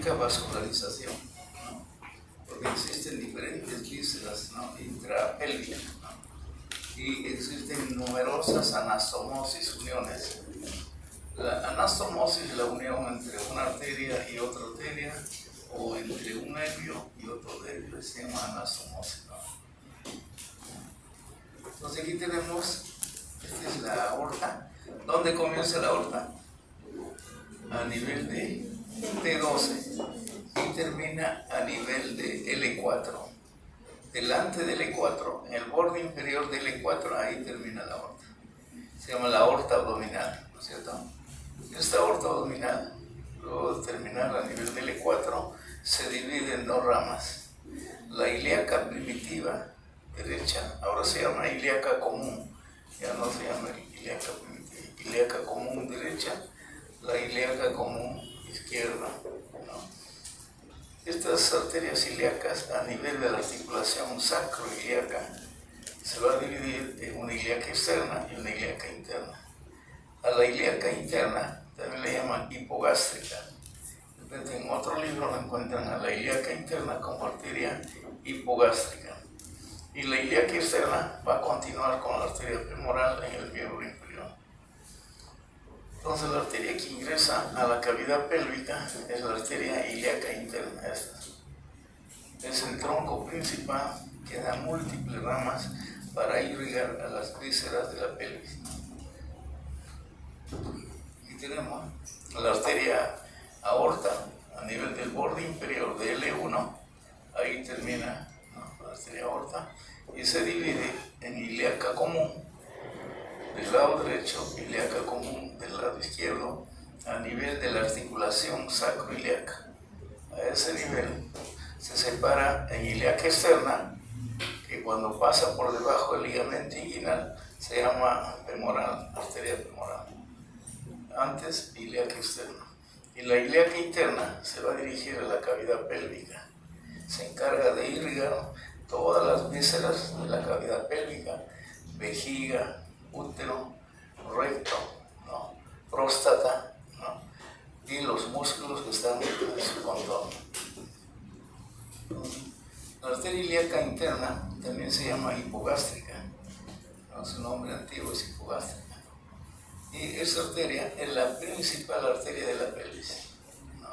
significa vascularización, ¿no? Porque existen diferentes vísceras, ¿no?, intrapélvicas, ¿no? Y existen numerosas anastomosis, uniones. La anastomosis es la unión entre una arteria y otra arteria, o entre un nervio y otro nervio, se llama anastomosis, ¿no? Entonces aquí tenemos, esta es la aorta. ¿Dónde comienza la aorta? A nivel de T12 y termina a nivel de L4. Delante del L4, en el borde inferior del L4, ahí termina la aorta. Se llama la aorta abdominal, ¿no es cierto? Esta aorta abdominal, luego de terminar a nivel del L4, se divide en dos ramas. La ilíaca primitiva derecha, ahora se llama ilíaca común, ya no se llama ilíaca primitiva, ilíaca común derecha, la ilíaca común izquierda, ¿no? Estas arterias ilíacas a nivel de la articulación sacroilíaca se va a dividir en una ilíaca externa y una ilíaca interna. A la ilíaca interna también le llaman hipogástrica. En otro libro lo encuentran a la ilíaca interna como arteria hipogástrica. Y la ilíaca externa va a continuar con la arteria femoral en el miembro inferior. Entonces la arteria que ingresa a la cavidad pélvica es la arteria ilíaca interna. Esta es el tronco principal que da múltiples ramas para irrigar a las vísceras de la pelvis. Aquí tenemos la arteria aorta a nivel del borde inferior de L1, ahí termina, ¿no?, la arteria aorta, y se divide en ilíaca común del lado derecho, ilíaca común del lado izquierdo, a nivel de la articulación sacroilíaca. A ese nivel se separa en ilíaca externa, que cuando pasa por debajo del ligamento inguinal se llama femoral, arteria femoral. Antes, ilíaca externa. Y la ilíaca interna se va a dirigir a la cavidad pélvica. Se encarga de irrigar todas las vísceras de la cavidad pélvica, vejiga, útero, recto, ¿no?, próstata, ¿no?, y los músculos que están en su contorno. La arteria ilíaca interna también se llama hipogástrica, ¿no?, su nombre antiguo es hipogástrica. Y esa arteria es la principal arteria de la pelvis, ¿no?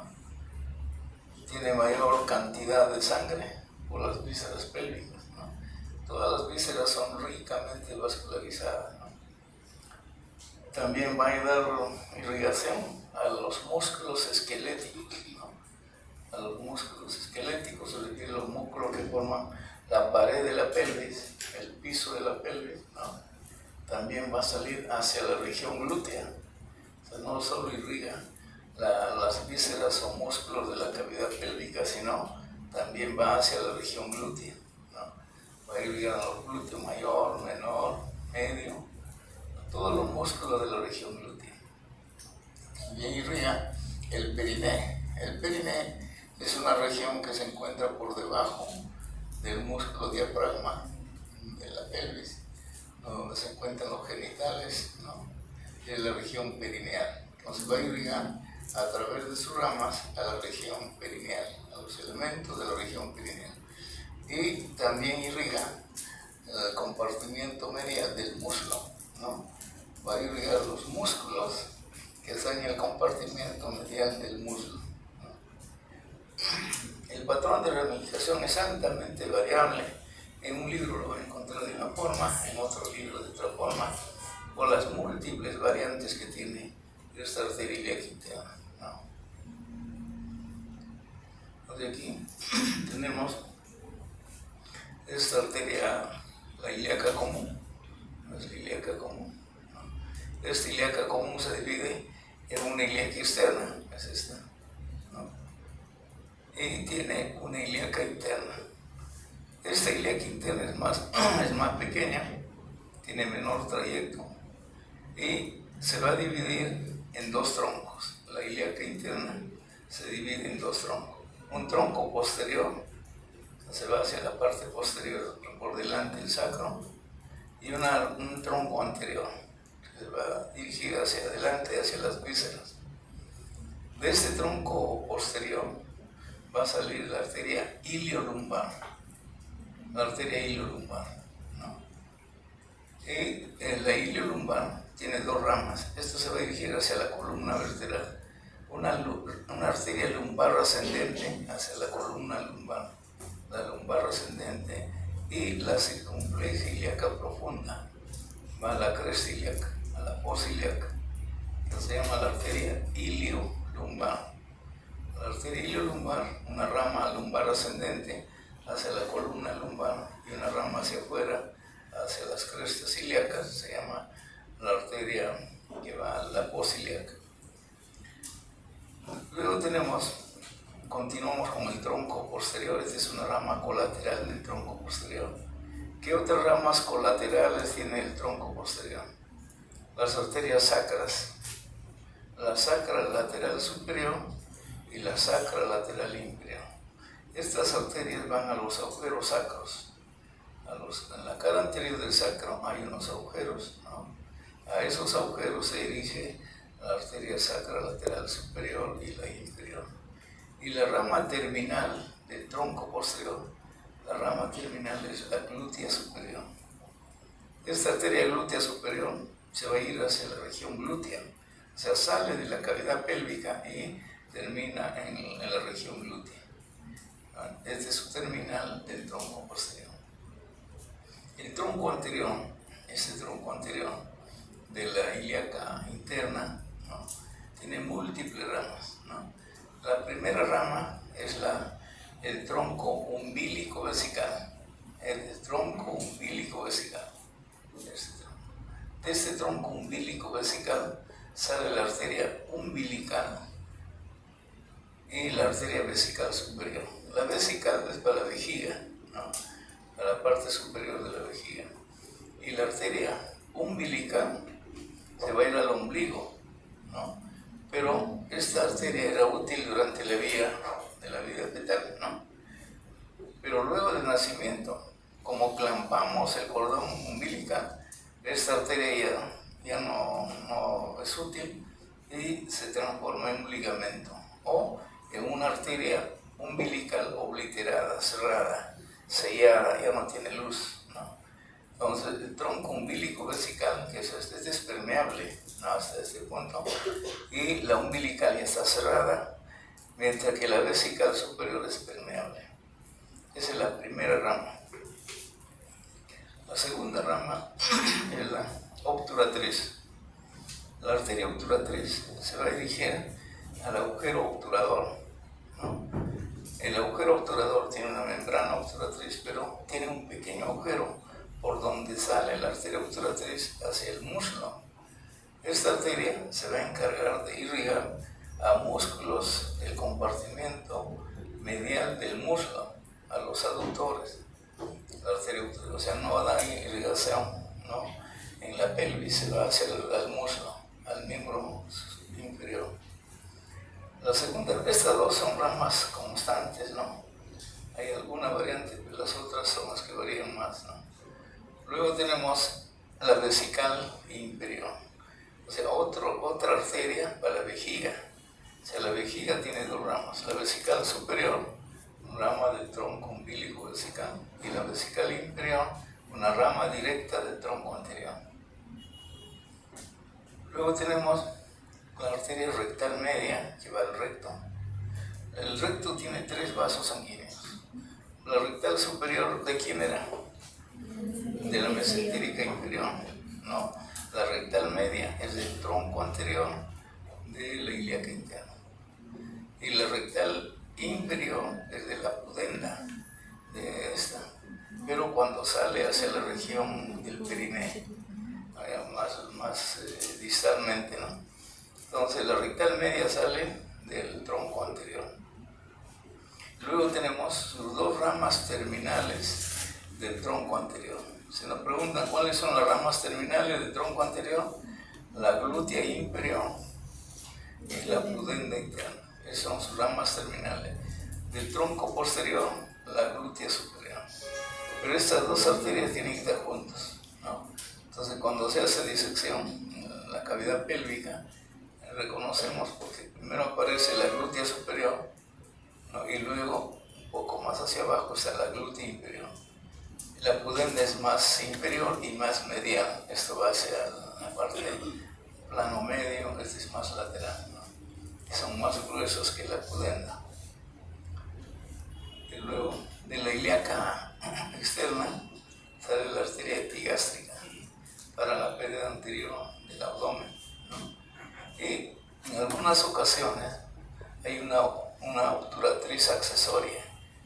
Tiene mayor cantidad de sangre por las vísceras pélvicas, ¿no? Todas las vísceras son ricamente vascularizadas, ¿no? También va a dar irrigación a los músculos esqueléticos, ¿no? A los músculos esqueléticos, es decir, los músculos que forman la pared de la pelvis, el piso de la pelvis, ¿no? También va a salir hacia la región glútea. O sea, no solo irriga las vísceras o músculos de la cavidad pélvica, sino también va hacia la región glútea, ¿no? Va a irrigar a los glúteos mayor, menor, medio, todos los músculos de la región glútea. También irriga el periné. El periné es una región que se encuentra por debajo del músculo diafragma de la pelvis, ¿no?, donde se encuentran los genitales, ¿no?, es la región perineal. Entonces va a irrigar a través de sus ramas a la región perineal, a los elementos de la región perineal. Y también irriga el compartimiento medial del muslo, ¿no? Va a irrigar los músculos que están en el compartimiento medial del muslo, ¿no? El patrón de ramificación es altamente variable. En un libro lo va a encontrar de una forma, en otro libro de otra forma, por las múltiples variantes que tiene esta arteria ilíaca interna, ¿no? Entonces aquí tenemos esta arteria, la ilíaca común, ¿no?, es la ilíaca común, ¿no? Esta ilíaca común se divide en una ilíaca externa, es esta, ¿no?, y tiene una ilíaca interna. Esta ilíaca interna es más pequeña, tiene menor trayecto y se va a dividir en dos troncos. La ilíaca interna se divide en dos troncos. Un tronco posterior, se va hacia la parte posterior, por delante del sacro, y un tronco anterior, que se va a dirigir hacia adelante, hacia las vísceras. De este tronco posterior va a salir la arteria iliolumbar, la arteria iliolumbar, ¿no? Y la iliolumbar tiene dos ramas. Esto se va a dirigir hacia la columna vertebral. Una arteria lumbar ascendente hacia la columna lumbar, la lumbar ascendente, y la circunfleja ilíaca profunda va a la cresta ilíaca, a la fosa ilíaca. Entonces se llama la arteria iliolumbar. La arteria iliolumbar, una rama lumbar ascendente hacia la columna lumbar y una rama hacia afuera hacia las crestas ilíacas, se llama la arteria que va a la fosa ilíaca. Luego continuamos con el tronco posterior. Esta es una rama colateral del tronco posterior. ¿Qué otras ramas colaterales tiene el tronco posterior? Las arterias sacras, la sacra lateral superior y la sacra lateral inferior. Estas arterias van a los agujeros sacros. En la cara anterior del sacro hay unos agujeros, ¿no? A esos agujeros se dirige la arteria sacra lateral superior y la inferior. Y la rama terminal del tronco posterior, la rama terminal es la glútea superior. Esta arteria glútea superior se va a ir hacia la región glútea, o sea, sale de la cavidad pélvica y termina en la región glútea. Este es su terminal del tronco posterior. El tronco anterior, este tronco anterior de la ilíaca interna, ¿no?, tiene múltiples ramas, ¿no? La primera rama es el tronco umbilico vesical. El tronco umbilico vesical. De este tronco umbilico vesical sale la arteria umbilical y la arteria vesical superior. La vesical es para la vejiga, ¿no?, para la parte superior de la vejiga. Y la arteria umbilical se va a ir al ombligo, ¿no? Pero esta arteria era útil durante la vida fetal, ¿no? Pero luego del nacimiento, como clampamos el cordón umbilical, esta arteria ya no es útil y se transforma en un ligamento o en una arteria umbilical obliterada, cerrada, sellada, ya no tiene luz, ¿no? Entonces el tronco umbilico vesical, que es permeable, ¿no?, hasta este punto, y la umbilical ya está cerrada, mientras que la vesical superior es permeable. Esa es la primera rama. La segunda rama es la obturatriz. La arteria obturatriz se va a dirigir al agujero obturador, ¿no? El agujero obturador tiene una membrana obturatriz, pero tiene un pequeño agujero por donde sale la arteria obturatriz hacia el muslo. Esta arteria se va a encargar de irrigar a músculos del compartimiento medial del muslo, a los aductores. La arteria obturatriz, o sea, no va a dar irrigación, ¿no?, en la pelvis, se va hacia el muslo, al miembro inferior. La segunda, estas dos son ramas constantes, ¿no? Hay alguna variante, pero las otras son las que varían más, ¿no? Luego tenemos la vesical inferior, o sea, otra arteria para la vejiga. O sea, la vejiga tiene dos ramas, la vesical superior, una rama del tronco umbilico vesical, y la vesical inferior, una rama directa del tronco anterior. Luego tenemos la arteria rectal media, que va al recto. El recto tiene 3 vasos sanguíneos. La rectal superior, ¿de quién era? De la mesentérica inferior, ¿no? La rectal media es del tronco anterior de la ilíaca interna. Y la rectal inferior es de la pudenda, de esta. Pero cuando sale hacia la región del perineo, más distalmente, ¿no? Entonces la rectal media sale del tronco anterior. Luego tenemos sus 2 ramas terminales del tronco anterior. Se nos preguntan cuáles son las ramas terminales del tronco anterior: la glútea inferior y la pudenda interna. Esas son sus ramas terminales. Del tronco posterior, la glútea superior. Pero estas 2 arterias tienen que estar juntas, ¿no? Entonces cuando se hace disección en la cavidad pélvica, reconocemos porque primero aparece la glútea superior, ¿no?, y luego abajo está la glútea inferior. La pudenda es más inferior y más medial. Esto va hacia la parte del plano medio, este es más lateral, ¿no? Son más gruesos que la pudenda. Y luego, de la ilíaca externa sale la arteria epigástrica para la pared anterior del abdomen, ¿no? Y en algunas ocasiones hay una obturatriz accesoria.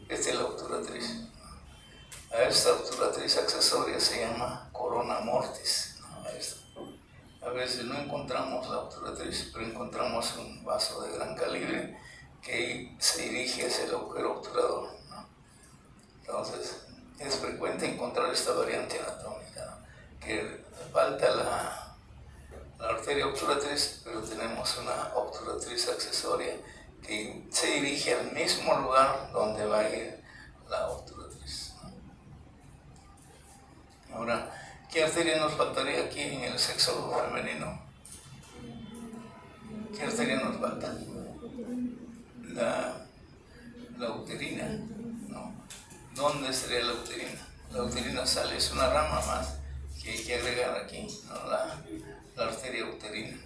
Esta es la obturatriz. A esta obturatriz accesoria se llama corona mortis, ¿no? A veces no encontramos la obturatriz, pero encontramos un vaso de gran calibre que se dirige hacia el agujero obturador, ¿no? Entonces, es frecuente encontrar esta variante anatómica, ¿no? Que falta la arteria obturatriz, pero tenemos una obturatriz accesoria que se dirige al mismo lugar donde va a ir la obturatriz, ¿no? Ahora, ¿qué arteria nos faltaría aquí en el sexo femenino? ¿Qué arteria nos falta? La uterina, ¿no? ¿Dónde sería la uterina? La uterina sale, es una rama más que hay que agregar aquí, ¿no? La arteria uterina,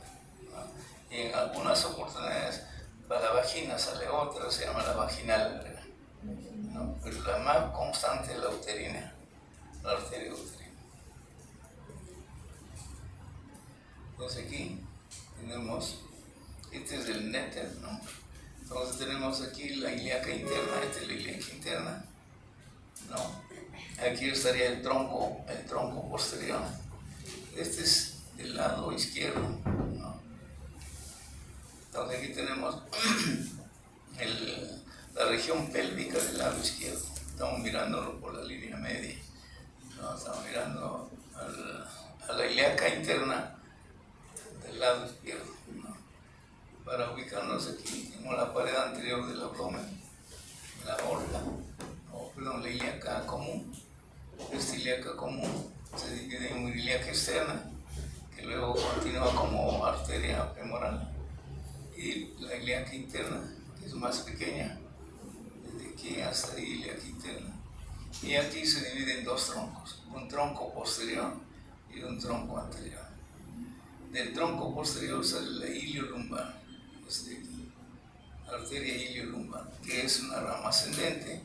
¿no? Y en algunas oportunidades para la vagina sale otra, se llama la vaginal, ¿no? Pero la más constante es la uterina, la arteria uterina. Entonces aquí tenemos, este es el néter, ¿no? Entonces tenemos aquí la ilíaca interna, esta es la ilíaca interna, ¿no? Aquí estaría el tronco posterior. Este es del lado izquierdo, ¿no? Entonces aquí tenemos la región pélvica del lado izquierdo. Estamos mirándolo por la línea media, ¿no? Estamos mirando a la ilíaca interna del lado izquierdo, ¿no? Para ubicarnos aquí, tenemos la pared anterior del abdomen, la aorta, la ilíaca común. Esta ilíaca común se divide en una ilíaca externa, que luego continúa como arteria femoral, y la ilíaca interna, que es más pequeña, desde aquí hasta ahí, ilíaca interna. Y aquí se divide en dos troncos, un tronco posterior y un tronco anterior. Del tronco posterior sale la iliolumbar, arteria iliolumbar, que es una rama ascendente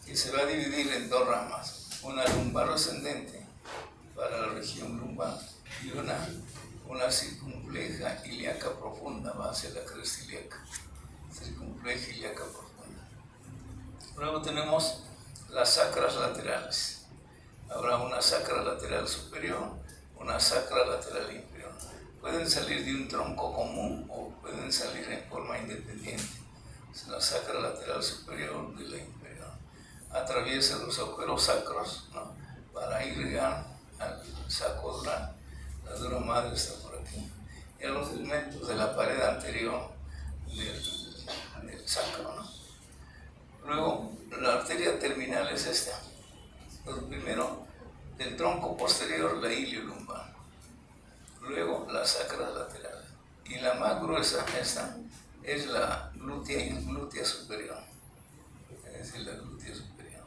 que se va a dividir en dos ramas, una lumbar ascendente para la región lumbar y una circunfleja ilíaca profunda, va hacia la cresta ilíaca, circunfleja ilíaca profunda. Luego tenemos las sacras laterales. Habrá una sacra lateral superior, una sacra lateral inferior. Pueden salir de un tronco común o pueden salir en forma independiente. Es la sacra lateral superior de la inferior. Atraviesa los agujeros sacros, ¿no? Para irrigar al saco dural. La dura madre está por aquí. Y a los elementos de la pared anterior del sacro, ¿no? Luego, la arteria terminal es esta. Entonces, primero, del tronco posterior, la iliolumbar. Luego, la sacra lateral. Y la más gruesa, esta, es la glútea superior. Es decir, la glútea superior.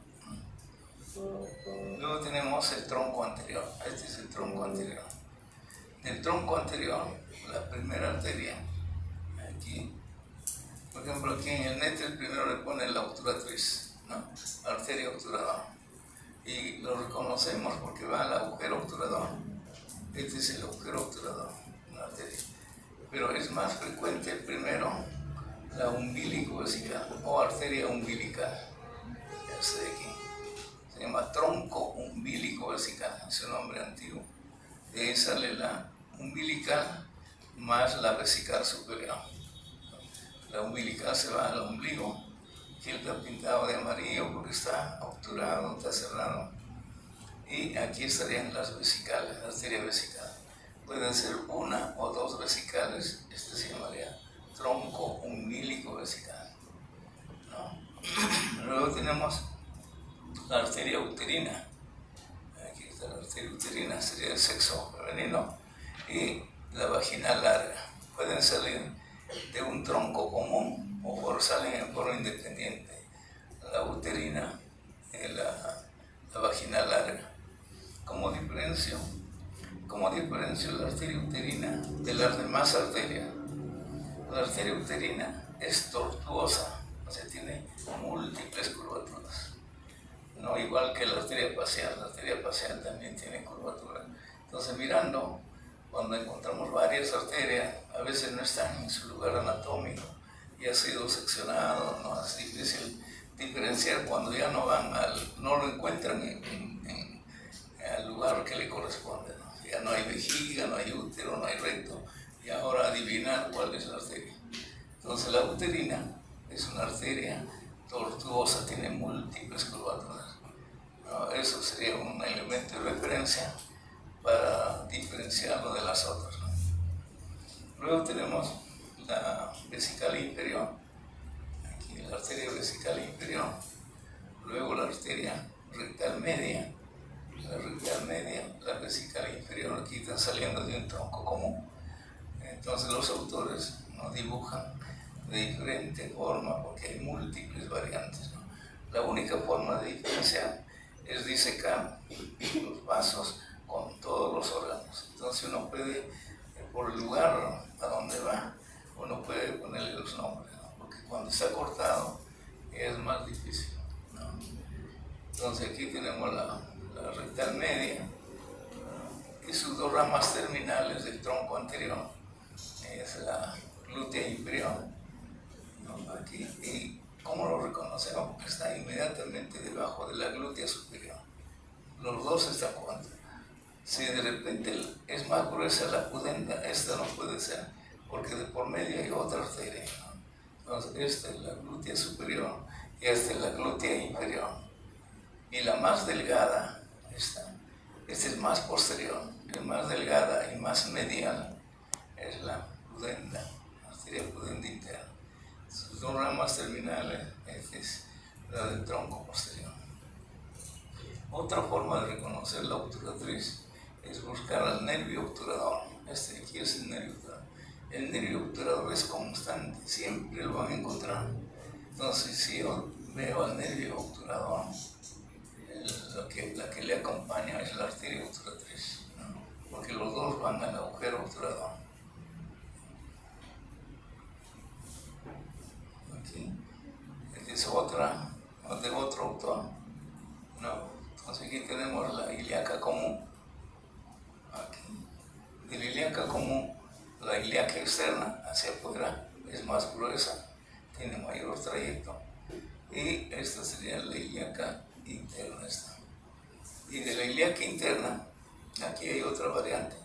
Luego tenemos el tronco anterior. Este es el tronco anterior. Del tronco anterior, la primera arteria, aquí, por ejemplo, aquí en el néter primero le ponen la obturatriz, ¿no? Arteria obturadora. Y lo reconocemos porque va al agujero obturador. Este es el agujero obturador, una arteria. Pero es más frecuente primero la umbilico vesical o arteria umbilical. Este de aquí. Se llama tronco umbilico vesical, es un nombre antiguo. De ahí sale la umbilical más la vesical superior. La umbilical se va al ombligo, que está pintado de amarillo porque está obturado, está cerrado. Y aquí estarían las vesicales, la arteria vesical. Pueden ser una o dos vesicales, este se llamaría tronco umbilico vesical, ¿no? Luego tenemos la arteria uterina. Aquí está la arteria uterina, sería el sexo femenino, y la vaginal larga. Pueden salir de un tronco común o salen en forma independiente. La uterina de las demás arterias. La arteria uterina es tortuosa, o sea, tiene múltiples curvaturas. No igual que la arteria facial también tiene curvatura. Entonces, mirando, cuando encontramos varias arterias, a veces no están en su lugar anatómico y ha sido seccionado, ¿no? Es difícil diferenciar cuando ya no lo encuentran en el lugar que le corresponde, ¿no? Ya no hay vejiga, no hay útero, no hay recto, y ahora adivinar cuál es la arteria. Entonces, la uterina es una arteria tortuosa, tiene múltiples curvaturas. ¿No? Eso sería un elemento de referencia para diferenciarlo de las otras, ¿no? Luego tenemos la vesical inferior, aquí la arteria vesical inferior, luego la arteria rectal media, la vesical inferior, aquí están saliendo de un tronco común. Entonces los autores nos dibujan de diferente forma porque hay múltiples variantes, ¿no? La única forma de diferenciar es disecar los vasos con todos los órganos. Entonces uno puede, por el lugar a donde va, uno puede ponerle los nombres, ¿no? Porque cuando está cortado es más difícil, ¿no? Entonces aquí tenemos la rectal media y sus dos ramas terminales del tronco anterior, es la glútea inferior, ¿no? Aquí, y ¿cómo lo reconocemos? Porque está inmediatamente debajo de la glútea superior. Los dos están juntos. Si de repente es más gruesa la pudenda, esta no puede ser, porque de por medio hay otra arteria, ¿no? Entonces, esta es la glútea superior y esta es la glútea inferior. Y la más delgada, esta es más posterior, la más delgada y más medial es la pudenda, la arteria pudenda interna. Sus dos ramas terminales, esta es la del tronco posterior. Otra forma de reconocer la obturatriz es buscar al nervio obturador. Este de aquí es el nervio obturador. El nervio obturador es constante, siempre lo van a encontrar. Entonces, si yo veo al nervio obturador, la que le acompaña es la arteria obturatriz, ¿no? Porque los dos van al agujero obturador. Aquí, esta es otra, de otro autor, ¿no? Entonces aquí tenemos la ilíaca común. Aquí, de la ilíaca común, la ilíaca externa hacia afuera es más gruesa, tiene mayor trayecto, y esta sería la ilíaca interna. Y de la ilíaca interna, aquí hay otra variante.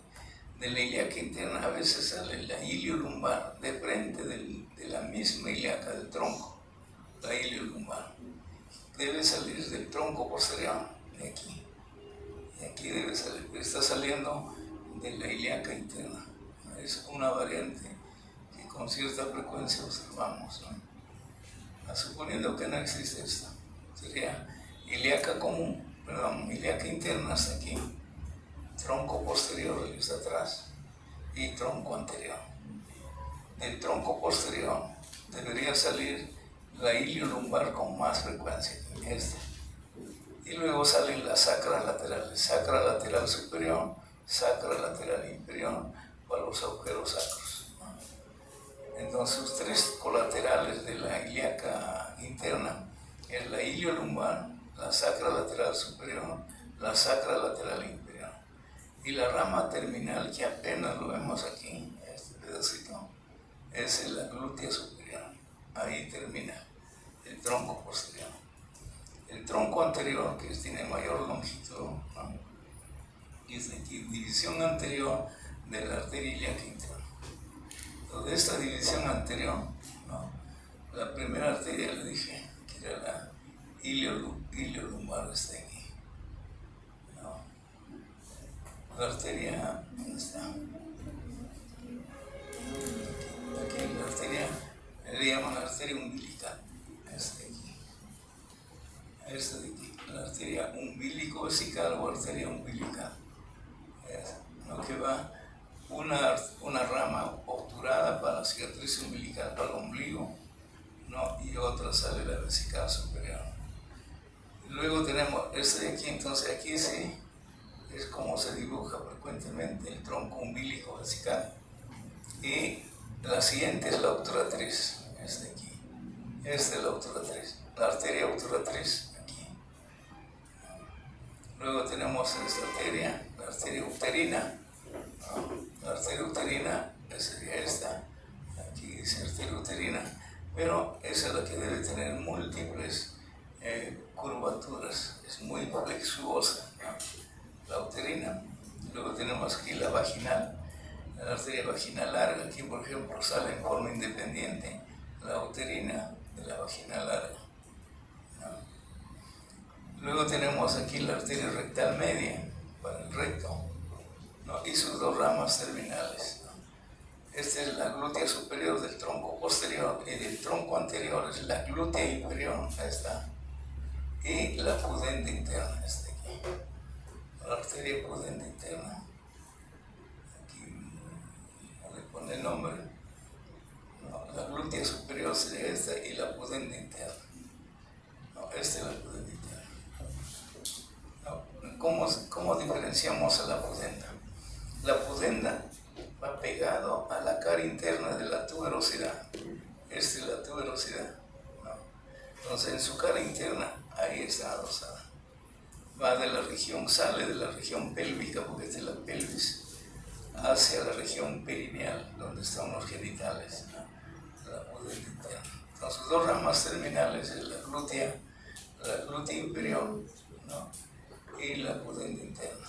De la ilíaca interna a veces sale la iliolumbar, de frente de la misma ilíaca del tronco, la iliolumbar. Debe salir del tronco posterior, de aquí. Y aquí debe salir, está saliendo de la ilíaca interna. Es una variante que con cierta frecuencia observamos, ¿no? Suponiendo que no existe esta, sería ilíaca común, ilíaca interna hasta aquí, tronco posterior está atrás y tronco anterior. Del tronco posterior debería salir la iliolumbar con más frecuencia que esta. Y luego salen las sacras laterales, sacra lateral superior, sacra lateral inferior, para los agujeros sacros, ¿no? Entonces, los tres colaterales de la ilíaca interna es la iliolumbar, la sacra lateral superior, la sacra lateral inferior. Y la rama terminal, que apenas lo vemos aquí, este pedacito, es la glútea superior. Ahí termina el tronco posterior. El tronco anterior, que tiene mayor longitud, ¿no? Y es aquí, división anterior de la arteria ilíaca interna. Entonces, esta división anterior, ¿no? La primera arteria le dije que era la iliolumbar, está aquí, ¿no? La arteria, ¿dónde está? Aquí la arteria, le llaman la arteria umbilical, esta de aquí. Esta de aquí, la arteria umbilico-vesical o arteria umbilical, ¿no? Que va una rama obturada para la cicatriz umbilical, para el ombligo, ¿no? Y otra sale la vesical superior. Y luego tenemos este de aquí, entonces aquí sí es como se dibuja frecuentemente el tronco umbilico-vesical. Y la siguiente es la obturatriz, de aquí. Esta es la obturatriz, la arteria obturatriz aquí. Luego tenemos esta arteria, la arteria uterina. La arteria uterina sería esta, aquí dice arteria uterina, pero esa es la que debe tener múltiples curvaturas, es muy flexuosa, ¿no? La uterina. Luego tenemos aquí la vaginal, la arteria vaginal larga, aquí por ejemplo sale en forma independiente la uterina de la vaginal larga, ¿no? Luego tenemos aquí la arteria rectal media para el recto, ¿no? Y sus dos ramas terminales, ¿no? Esta es la glútea superior del tronco posterior y del tronco anterior es la glútea inferior, esta, y la pudenda interna, esta aquí, la arteria pudenda interna. Aquí no le pone el nombre, no, la glútea superior sería esta y la pudenda interna. No, esta es la pudenda interna. No, ¿cómo diferenciamos a la pudenda? La pudenda va pegado a la cara interna de la tuberosidad. Esta es la tuberosidad, ¿no? Entonces en su cara interna, ahí está adosada. Va de la región, sale de la región pélvica, porque esta es la pelvis, hacia la región perineal, donde están los genitales, ¿no? La pudenda interna. Entonces dos ramas terminales es la glútea inferior, ¿no? Y la pudenda interna.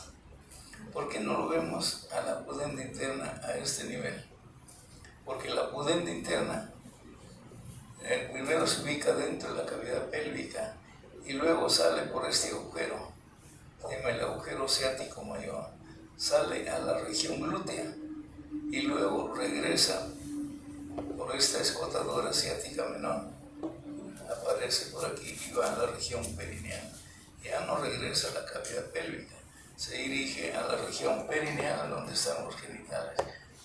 ¿Por qué no lo vemos a la pudenda interna a este nivel? Porque la pudenda interna primero se ubica dentro de la cavidad pélvica y luego sale por este agujero, se llama el agujero ciático mayor, sale a la región glútea y luego regresa por esta escotadora ciática menor, aparece por aquí y va a la región perineal. Ya no regresa a la cavidad pélvica, se dirige a la región perineal donde están los genitales.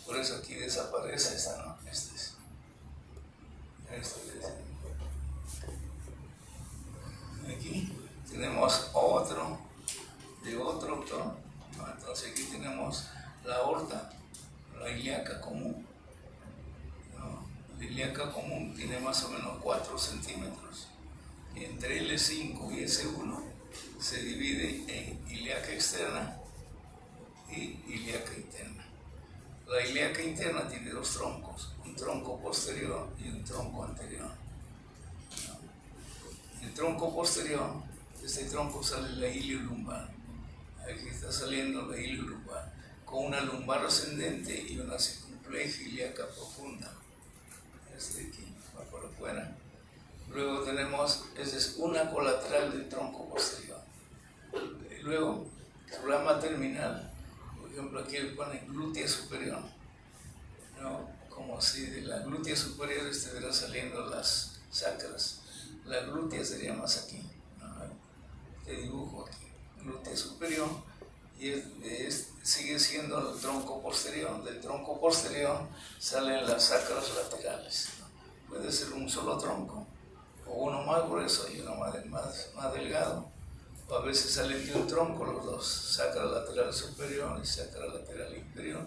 Por eso aquí desaparece esta, ¿no? Aquí tenemos otro autor, ¿no? Entonces aquí tenemos la aorta, la ilíaca común, ¿no? La ilíaca común tiene más o menos 4 centímetros. Y entre L5 y S1 se divide en ilíaca externa y ilíaca interna. La ilíaca interna tiene dos troncos, un tronco posterior y un tronco anterior. El tronco posterior, este tronco sale la ilio lumbar. Aquí está saliendo la ilio lumbar, con una lumbar ascendente y una circunfleja ilíaca profunda. Este aquí va por afuera. Luego tenemos, esa es una colateral del tronco posterior. Y luego, su rama terminal, por ejemplo, aquí le ponen glútea superior, ¿no? Como si de la glútea superior estuvieran saliendo las sacras. La glútea sería más aquí, ¿no? Este dibujo aquí, glútea superior, y sigue siendo el tronco posterior. Del tronco posterior salen las sacras laterales, ¿no? Puede ser un solo tronco, o uno más grueso y uno más delgado, o a veces salen de un tronco los dos, sacra lateral superior y sacra lateral inferior.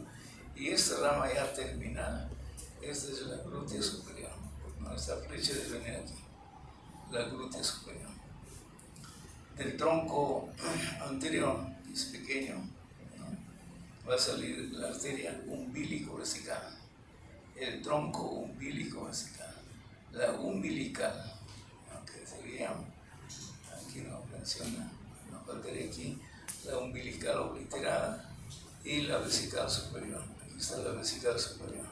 Y esta rama ya terminal, esta es la glútea superior, ¿no? Esta flecha debe venir aquí, la glútea superior. Del tronco anterior, que es pequeño, ¿no? Va a salir la arteria umbilico-vesical, el tronco umbilico-vesical, la umbilical, que sería, aquí no menciona, no faltaría aquí, la umbilical obliterada y la vesical superior. Aquí está la vesical superior.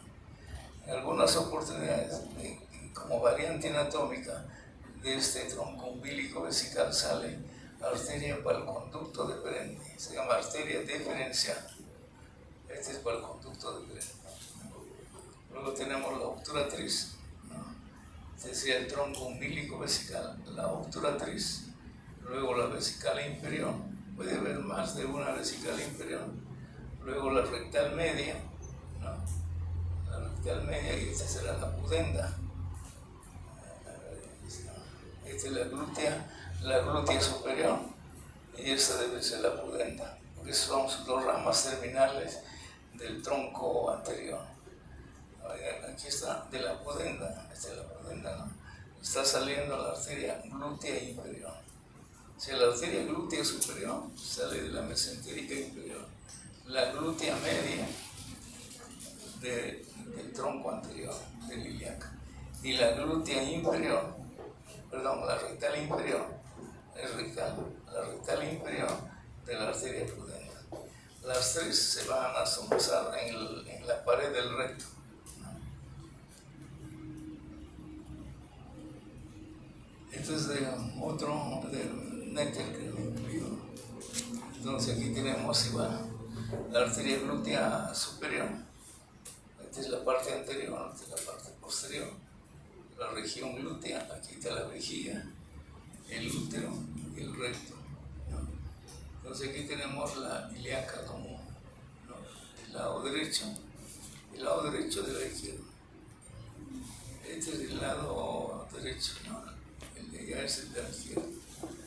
En algunas oportunidades, como variante anatómica de este tronco umbilico vesical, sale arteria para el conducto deferente, se llama arteria deferencial. Este es para el conducto deferente. Luego tenemos la obturatriz, ¿no? Este sería el tronco umbilico vesical, la obturatriz. Luego la vesical inferior, puede haber más de una vesical inferior. Luego la rectal media, ¿no? La rectal media, y esta será la pudenda. Esta es la glútea superior, y esta debe ser la pudenda, porque son sus dos ramas terminales del tronco anterior. Aquí está, de la pudenda, ¿no? Está saliendo la arteria glútea inferior. Si la arteria glútea superior sale de la mesentérica inferior, la glútea media del tronco anterior, del ilíaco, y la glútea inferior, la rectal inferior, la rectal inferior de la arteria pudenda. Las tres se van a somozar en la pared del recto. Esto es de otro, del néctar que me incluyó. Entonces aquí tenemos igual la arteria glútea superior. Esta es la parte anterior, esta es la parte posterior. La región glútea, aquí está la vejiga, el útero y el recto, ¿no? Entonces aquí tenemos la ilíaca común, ¿no? El lado derecho de la izquierda. Este es el lado derecho, ¿no? El de allá es el de la izquierda.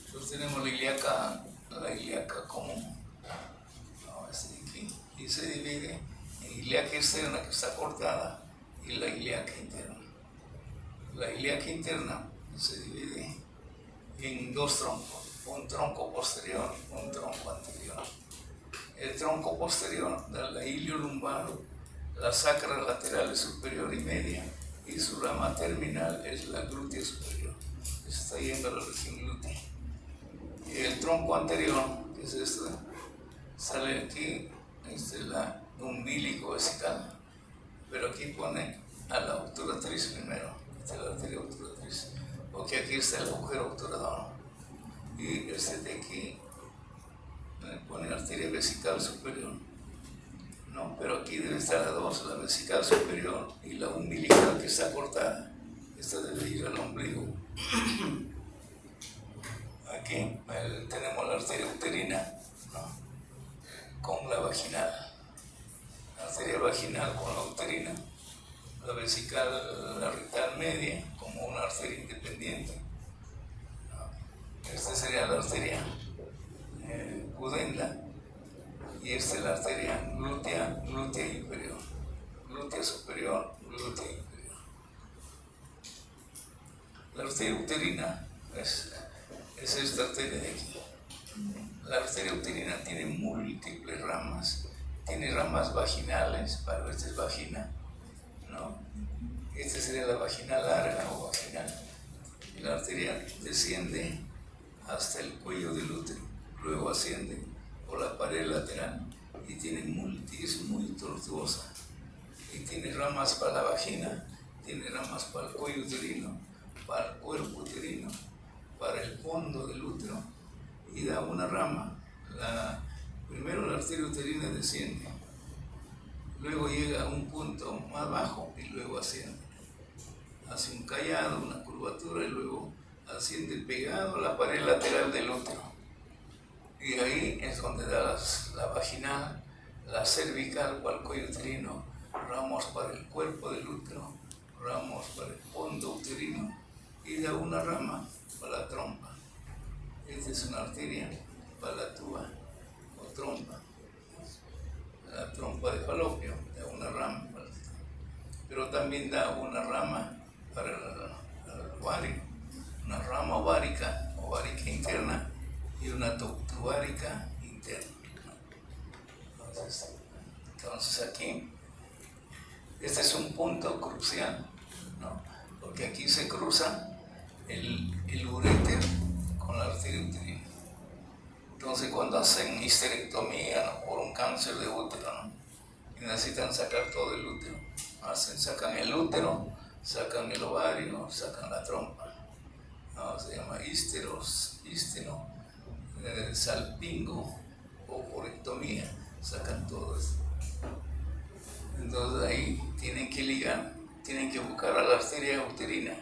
Entonces tenemos la ilíaca común, ¿no? Este de aquí, y se divide en ilíaca externa, que está cortada, y la ilíaca interna. La ilíaca interna se divide en dos troncos, un tronco posterior y un tronco anterior. El tronco posterior da la ilio lumbar, la sacra lateral superior y media, y su rama terminal es la glútea superior. Está yendo a la región glútea. Y el tronco anterior, que es este, sale aquí, es la umbilico vesical, pero aquí pone a la obturatriz primero, esta es la arteria obturatriz, porque aquí está el agujero obturador. Y este de aquí pone arteria vesical superior, no, pero aquí debe estar las dos, la vesical superior y la umbilical que está cortada. Esta debe ir al ombligo. Aquí tenemos la arteria uterina, ¿no? Con la vaginal, la arteria vaginal con la uterina, la vesical, la rectal media como una arteria independiente, ¿no? Esta sería la arteria pudenda, y esta es la arteria glútea inferior, glútea superior, glútea inferior. La arteria uterina es esta arteria de aquí. La arteria uterina tiene múltiples ramas, tiene ramas vaginales, para esta es vagina, ¿no? Esta sería la vagina larga o vaginal. Y la arteria desciende hasta el cuello del útero, luego asciende por la pared lateral y es muy tortuosa. Y tiene ramas para la vagina, tiene ramas para el cuello uterino, para el cuerpo uterino, para el fondo del útero, y da una rama. Primero la arteria uterina desciende, luego llega a un punto más bajo y luego asciende. Hace un callado, una curvatura, y luego asciende pegado a la pared lateral del útero. Y ahí es donde da la vaginal, la cervical para el cuello uterino, ramos para el cuerpo del útero, ramos para el fondo uterino, y da una rama para la trompa. Esta es una arteria para la tuba o trompa. La trompa de falopio da una rama, pero también da una rama para el ovario, una rama ovárica interna y una tuvárica interna. Entonces aquí, este es un punto crucial, ¿no? Porque aquí se cruza el uréter con la arteria uterina. Entonces cuando hacen histerectomía, ¿no?, por un cáncer de útero, ¿no?, y necesitan sacar todo el útero, sacan el útero, sacan el ovario, sacan la trompa, ¿no? Se llama salpingo o orectomía, sacan todo eso. Entonces ahí tienen que ligar, tienen que buscar a la arteria uterina.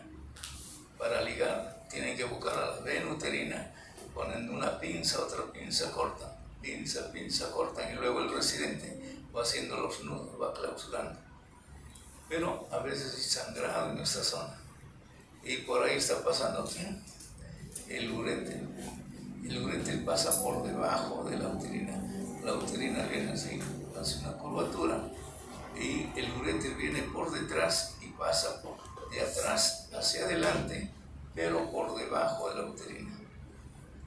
Para ligar tienen que buscar a la vena uterina, ponen una pinza, otra pinza, cortan, pinza, cortan, y luego el residente va haciendo los nudos, va clausurando. Pero a veces hay sangrado en esta zona, y por ahí está pasando el uréter. El uréter pasa por debajo de la uterina. La uterina viene así, hace una curvatura, y el uréter viene por detrás y pasa de atrás hacia adelante, pero por debajo de la uterina.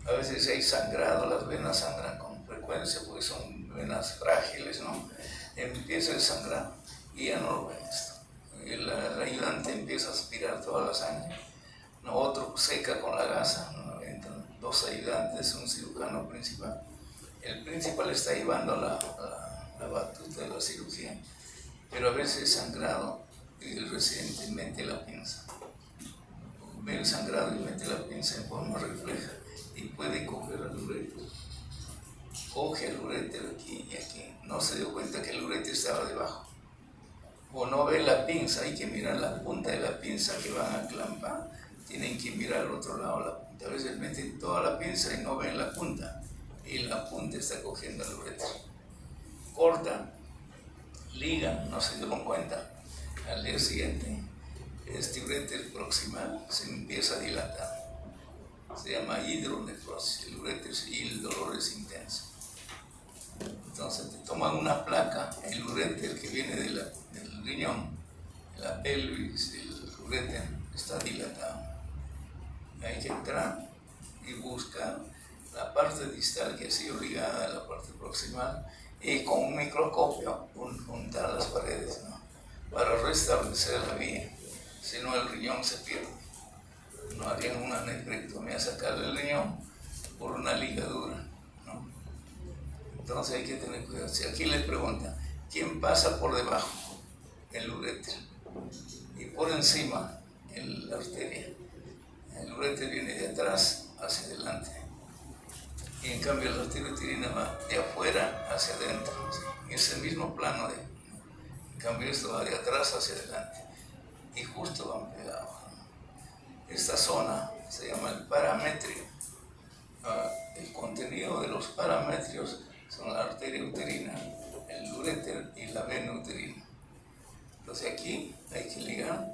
A veces hay sangrado, las venas sangran con frecuencia porque son venas frágiles, ¿no? Empieza el sangrado y ya no lo ven esto. El ayudante empieza a aspirar toda la sangre, ¿no? Otro seca con la gasa, ¿no? Entran dos ayudantes, un cirujano principal. El principal está llevando la batuta de la cirugía, pero a veces sangrado y el residente mete la pinza. Ve el sangrado y mete la pinza en forma refleja y puede coger al uréter. Coge el uréter aquí y aquí. No se dio cuenta que el uréter estaba debajo. O no ve la pinza, hay que mirar la punta de la pinza que van a clampar. Tienen que mirar al otro lado la punta. A veces meten toda la pinza y no ven la punta. Y la punta está cogiendo el uréter. Corta, liga, no se dieron cuenta. Al día siguiente, este uréter proximal se empieza a dilatar. Se llama hidronefrosis, el uréter y el dolor es intenso. Entonces te toman una placa, el uréter que viene del riñón, la pelvis, el uréter está dilatado. Hay que entrar y buscar la parte distal que ha sido ligada a la parte proximal y con un microscopio juntar las paredes, ¿no? Para restablecer la vía, si no el riñón se pierde. No harían una nefrectomía, sacarle el riñón por una ligadura, ¿no? Entonces hay que tener cuidado. Si aquí les preguntan, ¿quién pasa por debajo? El uréter. Y por encima, la arteria. El uréter viene de atrás hacia adelante. Y en cambio la arteria uterina va de afuera hacia adentro. ¿Sí? Es el mismo plano en cambio esto va de atrás hacia adelante. Y justo van pegados. Esta zona se llama el parametrio. El contenido de los parametrios son la arteria uterina, el uréter y la vena uterina. Entonces aquí hay que ligar,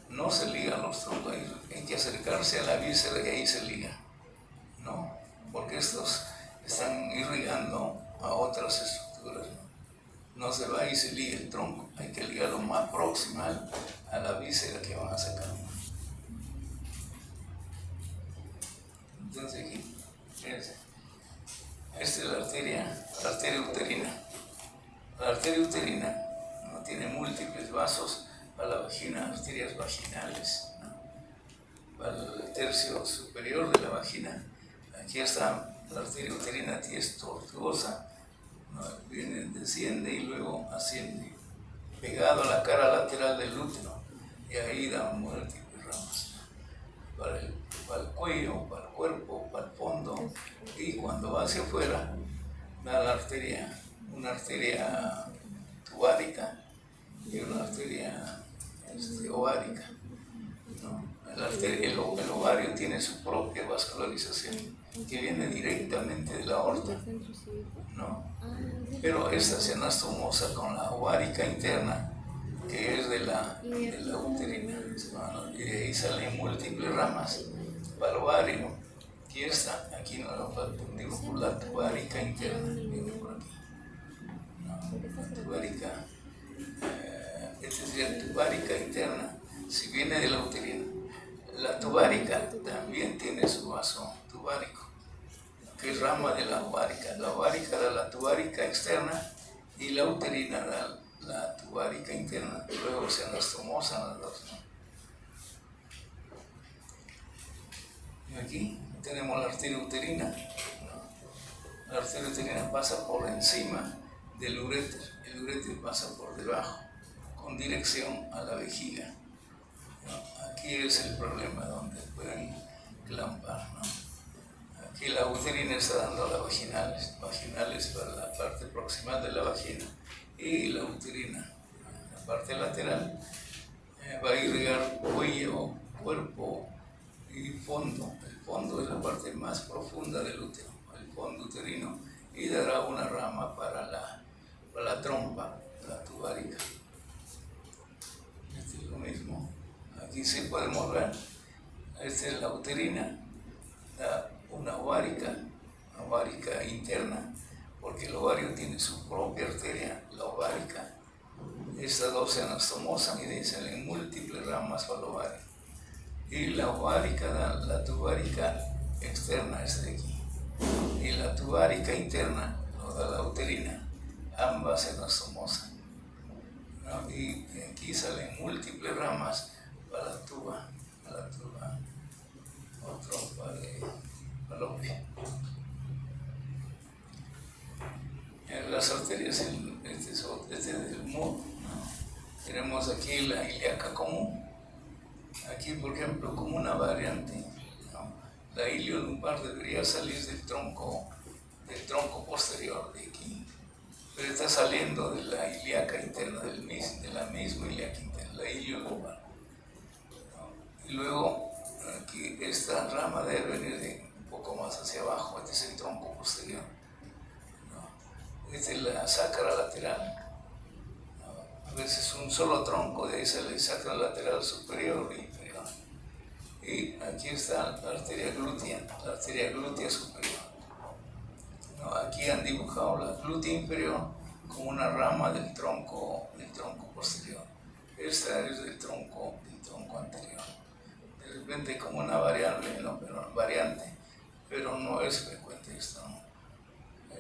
no se ligan los troncos, hay que acercarse a la víscera y ahí se liga, ¿no? Porque estos están irrigando a otras estructuras, ¿no? No se va y se liga el tronco, hay que ligarlo más proximal a la víscera que van a sacar. Entonces aquí, fíjense, esta es la arteria uterina. La arteria uterina no tiene múltiples vasos para la vagina, arterias vaginales, ¿no? Para el tercio superior de la vagina. Aquí está la arteria uterina, aquí es tortuosa, ¿no? Viene, desciende y luego asciende, pegado a la cara lateral del útero, y ahí da múltiples ramas. Para el cuello, para el cuerpo, para el fondo, y cuando va hacia afuera da la arteria, una arteria tubárica y una arteria ovárica, ¿no? El ovario tiene su propia vascularización que viene directamente de la aorta, ¿no? Pero esta se anastomosa con la ovárica interna, que es de la uterina, ¿no? Y de ahí salen múltiples ramas para el ovario. Aquí está, aquí no lo confundimos por la tubaríca interna, viene por aquí, ¿no? La tubaríca, es decir, tubaríca interna, si viene de la uterina. La tubaríca también tiene su vaso tubárico, que es rama de la ovárica. La ovárica da la tubaríca externa y la uterina da la tubaríca interna, y luego se anastomozan las dos, ¿no? Y aquí tenemos la arteria uterina, ¿no? La arteria uterina pasa por encima del uréter, el uréter pasa por debajo, con dirección a la vejiga, ¿no? Aquí es el problema donde pueden clampar, ¿no? Aquí la uterina está dando las vaginales para la parte proximal de la vagina, y la uterina, la parte lateral, va a irrigar cuello, cuerpo y fondo. El fondo es la parte más profunda del útero, el fondo uterino, y dará una rama para la trompa, la tubaríca. Este es lo mismo. Aquí sí podemos ver, esta es la uterina, una ovárica interna, porque el ovario tiene su propia arteria, la ovárica. se anastomosan y salen múltiples ramas para el ovario. Y la ovárica da la tubárica externa, esta de aquí. Y la tubárica interna lo da la uterina. Ambas se anastomosan, ¿no? Y aquí salen múltiples ramas para la tuba o trompa de Falopio. Las arterias, este es el modo, ¿no? Tenemos aquí la ilíaca común, aquí por ejemplo como una variante, ¿no? La iliolumbar debería salir del tronco posterior de aquí, pero está saliendo de la ilíaca interna, de la misma ilíaca interna, la iliolumbar, ¿no? Y luego aquí esta rama debe venir un poco más hacia abajo, este es el tronco posterior. Esta es la sacra lateral. A veces un solo tronco, de ahí sale sacra lateral superior e inferior. Y aquí está la arteria glútea superior. Aquí han dibujado la glútea inferior como una rama del tronco posterior. Esta es del tronco anterior. De repente como una variante, pero no es frecuente esto, ¿no?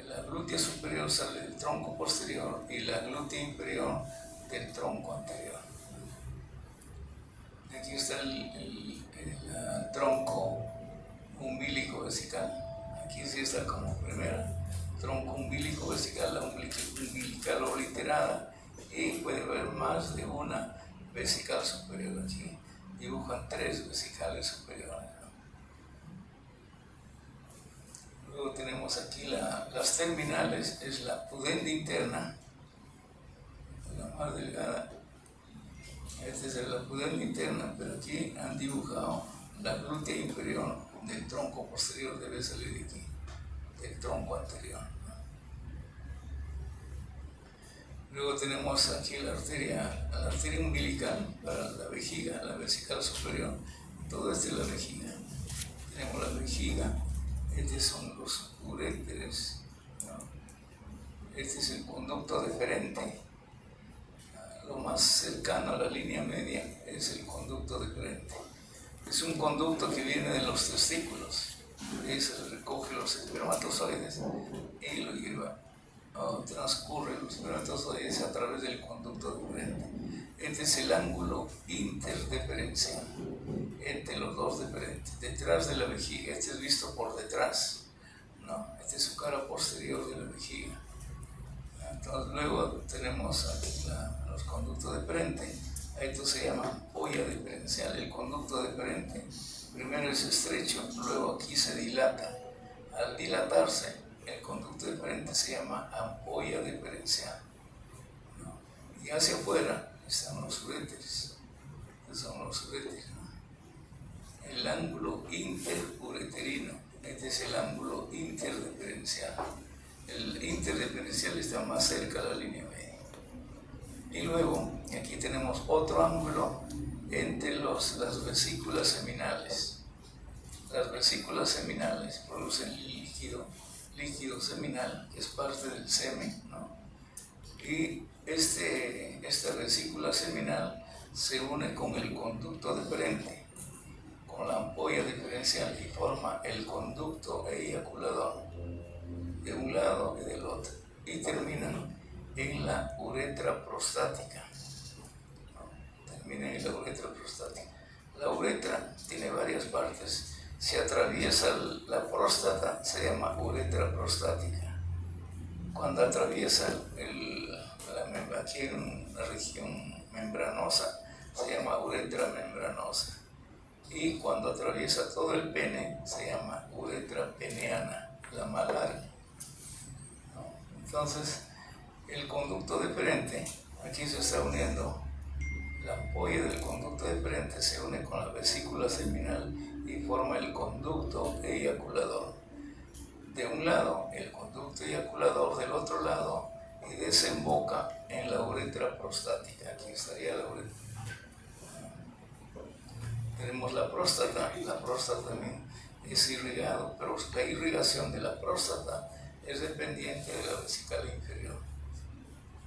La glútea superior sale del tronco posterior y la glútea inferior del tronco anterior. Aquí está el tronco umbilico vesical. Aquí sí está como primera. Tronco umbilico vesical, la umbilical obliterada, y puede haber más de una vesical superior. Aquí dibujan 3 vesicales superiores. Luego tenemos aquí las terminales, es la pudenda interna, la más delgada. Esta es la pudenda interna, pero aquí han dibujado la glútea inferior del tronco posterior, debe salir de aquí, del tronco anterior. Luego tenemos aquí la arteria umbilical para la vejiga, la vesical superior. Todo esto es la vejiga. Tenemos la vejiga. Estos son los uréteres, ¿no? Este es el conducto deferente. Lo más cercano a la línea media es el conducto deferente. Es un conducto que viene de los testículos. Ahí se recoge los espermatozoides y lo lleva, transcurre los espermatozoides a través del conducto deferente. Este es el ángulo interdeferencial entre los dos deferentes, detrás de la vejiga. Este es visto por detrás, ¿no? Este es su cara posterior de la vejiga. Entonces, luego tenemos aquí los conductos deferentes. Esto se llama ampolla diferencial. El conducto deferente primero es estrecho, luego aquí se dilata. Al dilatarse, el conducto deferente se llama ampolla diferencial, ¿no? Y hacia afuera están los uréteres. Estos son los uréteres, ¿no? El ángulo interureterino, este es el ángulo interdeferencial. El interdeferencial está más cerca de la línea media. Y luego, aquí tenemos otro ángulo entre las vesículas seminales. Las vesículas seminales producen líquido seminal, que es parte del semen, ¿no? Y esta vesícula seminal se une con el conducto deferente, con la ampolla diferencial, y forma el conducto eyaculador de un lado y del otro, y terminan en la uretra prostática. Termina en la uretra prostática. La uretra tiene varias partes. Si atraviesa la próstata, se llama uretra prostática. Cuando atraviesa aquí en una región membranosa, se llama uretra membranosa. Y cuando atraviesa todo el pene, se llama uretra peneana, la más larga. Entonces, el conducto deferente, aquí se está uniendo, la ampolla del conducto deferente se une con la vesícula seminal y forma el conducto eyaculador. De un lado, el conducto eyaculador, del otro lado, y desemboca en la uretra prostática. Aquí estaría la uretra. Tenemos la próstata también es irrigado, pero la irrigación de la próstata es dependiente de la vesical inferior,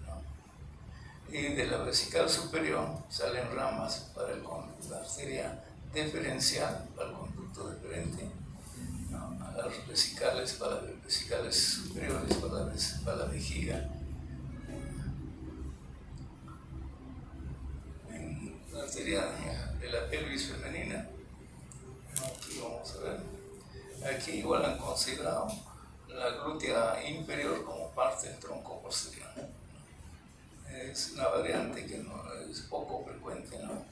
¿no? Y de la vesical superior salen ramas para la arteria deferencial, para el conducto deferente, ¿no? A las vesicales, para las vesicales superiores, para la vejiga. En la arteria de la pelvis femenina, aquí vamos a ver, aquí igual han considerado la glútea inferior como parte del tronco posterior. Es una variante que no es poco frecuente, ¿no?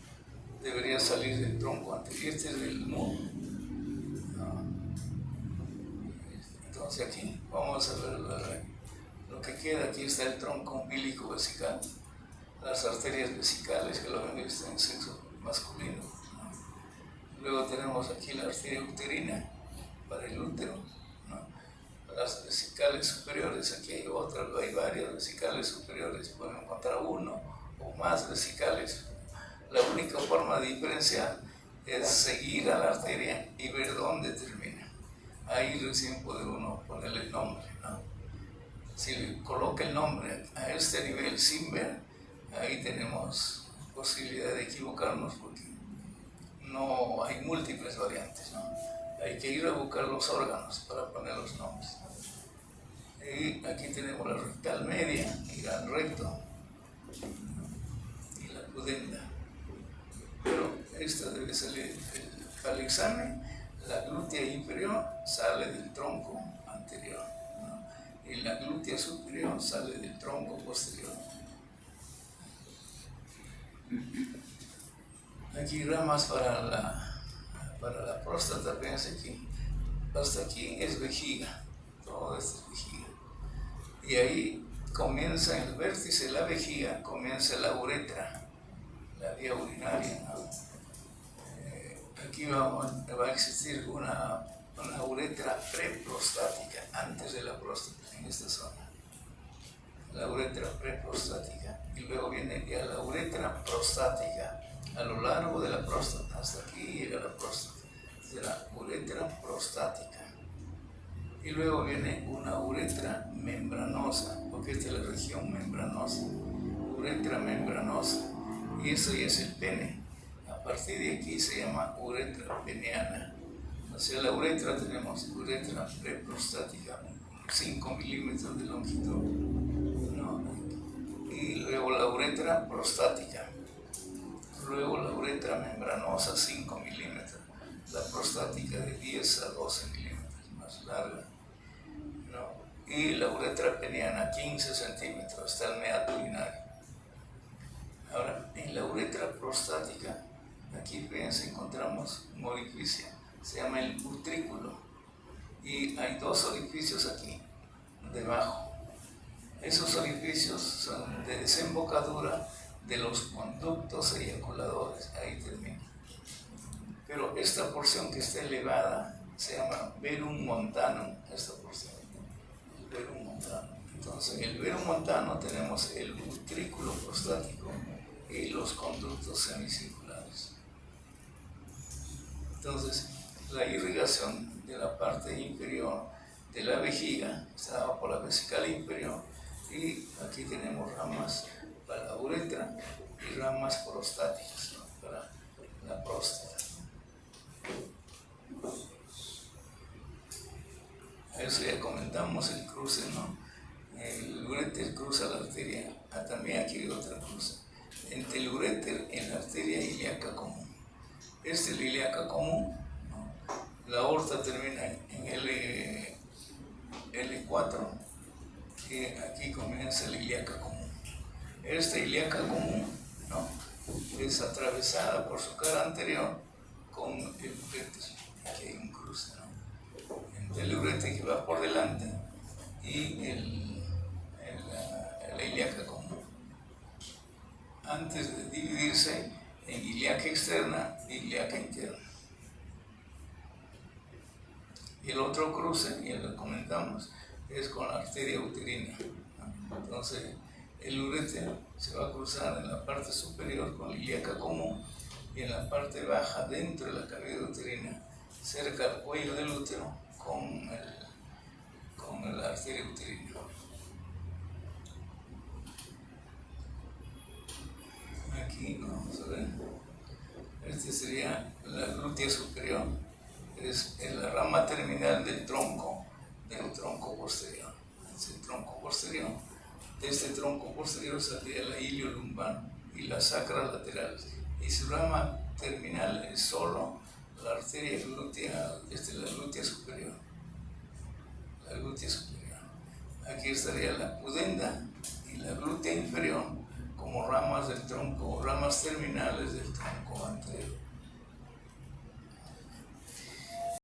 Debería salir del tronco anterior, este es el nudo, ¿no? Entonces aquí vamos a ver lo que queda. Aquí está el tronco umbilico vesical, las arterias vesicales que lo ven visto en sexo masculino, ¿no? Luego tenemos aquí la arteria uterina para el útero, ¿no? Las vesicales superiores, aquí hay varias vesicales superiores, pueden encontrar uno o más vesicales. La única forma de diferenciar es seguir a la arteria y ver dónde termina. Ahí recién puede uno ponerle el nombre, ¿no? Si le coloca el nombre a este nivel sin ver, ahí tenemos posibilidad de equivocarnos porque no hay múltiples variantes, ¿no? Hay que ir a buscar los órganos para poner los nombres. Y aquí tenemos la rectal media, el gran recto y la pudenda. Pero esta debe salir al examen. La glútea inferior sale del tronco anterior, ¿no? Y la glútea superior sale del tronco posterior. Aquí ramas para la próstata, fíjense aquí. Hasta aquí es vejiga, todo esto es vejiga. Y ahí comienza el vértice de la vejiga, comienza la uretra, la vía urinaria, ¿no? Aquí va a existir una uretra preprostática, antes de la próstata, en esta zona. La uretra preprostática. Y luego viene ya la uretra prostática, a lo largo de la próstata, hasta aquí llega la próstata, de la uretra prostática. Y luego viene una uretra membranosa, porque esta es la región membranosa, uretra membranosa, y eso ya es el pene. A partir de aquí se llama uretra peneana. O sea, la uretra tenemos uretra preprostática, 5 milímetros de longitud, ¿no? Y luego la uretra prostática, luego la uretra membranosa, 5 milímetros, la prostática de 10 a 12 milímetros, más larga, ¿no? Y la uretra peniana, 15 centímetros, está el meato urinario. Ahora, en la uretra prostática, aquí fíjense, encontramos un orificio, se llama el utrículo, y hay dos orificios aquí, debajo. Esos orificios son de desembocadura de los conductos eyaculadores, ahí termina. Pero esta porción que está elevada se llama verum montanum, esta porción, el verum montanum. Entonces, en el verum montanum tenemos el utrículo prostático y los conductos semicirculares. Entonces, la irrigación de la parte inferior de la vejiga está dada por la vesical inferior, y aquí tenemos ramas para la uretra y ramas prostáticas, ¿no? Para la próstata. A eso ya comentamos el cruce, ¿no? El uréter cruza la arteria, también aquí hay otra cruza, entre el uréter y la arteria ilíaca común. Este es la ilíaca común, ¿no? La aorta termina en L4, y aquí comienza la ilíaca común. Esta ilíaca común, ¿no?, es atravesada por su cara anterior con el uréter. Aquí hay un cruce, ¿no?, entre el uréter que va por delante y la ilíaca común, antes de dividirse en ilíaca externa y ilíaca interna. Y el otro cruce, ya lo comentamos, es con la arteria uterina, ¿no? Entonces, el uréter se va a cruzar en la parte superior con la ilíaca común y en la parte baja, dentro de la cavidad uterina, cerca al cuello del útero, con la arteria uterina. ¿ven? Este sería la glútea superior, es la rama terminal del tronco posterior. Es el tronco posterior. De este tronco posterior saldría la iliolumbar y la sacra lateral. Y su rama terminal es solo la arteria glútea, la glútea superior. La glútea superior. Aquí estaría la pudenda y la glútea inferior como ramas del tronco, ramas terminales del tronco anterior.